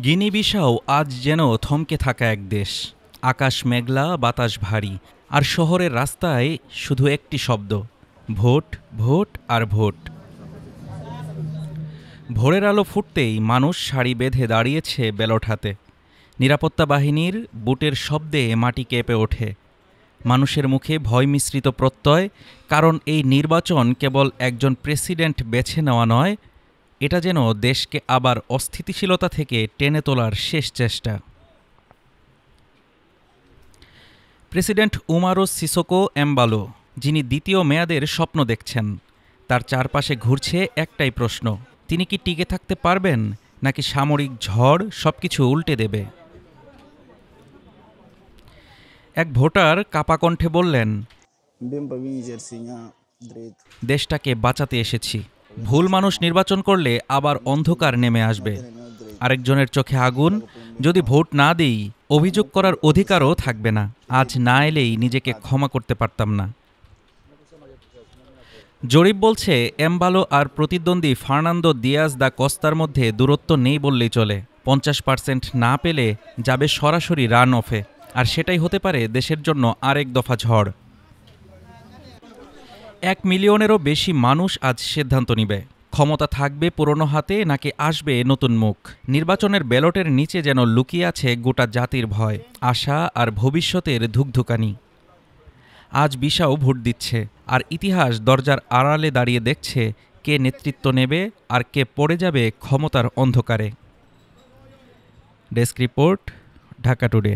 গিনি বিসাও আজ যেন থমকে থাকা এক দেশ। আকাশ মেঘলা, বাতাস ভারী, আর শহরের রাস্তায় শুধু একটি শব্দ, ভোট, ভোট আর ভোট। ভোরের আলো ফুটতেই মানুষ সারি বেঁধে দাঁড়িয়েছে ব্যালট হাতে। নিরাপত্তা বাহিনীর বুটের শব্দে মাটি কেঁপে ওঠে। মানুষের মুখে ভয় মিশ্রিত প্রত্যয়, কারণ এই নির্বাচন কেবল একজন প্রেসিডেন্ট বেছে নেওয়া নয়, এটা যেন দেশকে আবার অস্থিতিশীলতা থেকে টেনে তোলার শেষ চেষ্টা। প্রেসিডেন্ট উমারো সিসোকো এমবালো, যিনি দ্বিতীয় মেয়াদের স্বপ্ন দেখছেন, তার চারপাশে ঘুরছে একটাই প্রশ্ন: তিনি কি টিকে থাকতে পারবেন, নাকি সামরিক ঝড় সবকিছু উল্টে দেবে? এক ভোটার কাপা কণ্ঠে বললেন, দেশটাকে বাঁচাতে এসেছি। ভুল মানুষ নির্বাচন করলে আবার অন্ধকার নেমে আসবে। আরেকজনের চোখে আগুন, যদি ভোট না দিই অভিযোগ করার অধিকারও থাকবে না। আজ না এলেই নিজেকে ক্ষমা করতে পারতাম না। জরিপ বলছে এমবালো আর প্রতিদ্বন্দ্বী ফার্নান্দো দিয়াজ দা কস্তার মধ্যে দূরত্ব নেই বললেই চলে। 50% না পেলে যাবে সরাসরি রান অফে, আর সেটাই হতে পারে দেশের জন্য আরেক দফা ঝড়। 1 মিলিয়নেরও বেশি মানুষ আজ সিদ্ধান্ত নিবে, ক্ষমতা থাকবে পুরনো হাতে নাকি আসবে নতুন মুখ। নির্বাচনের ব্যালটের নিচে যেন লুকিয়ে আছে গোটা জাতির ভয়, আশা আর ভবিষ্যতের ধুকধুকানি। আজ বিসাও ভোট দিচ্ছে, আর ইতিহাস দরজার আড়ালে দাঁড়িয়ে দেখছে কে নেতৃত্ব নেবে আর কে পড়ে যাবে ক্ষমতার অন্ধকারে। Desk report, Dhaka today.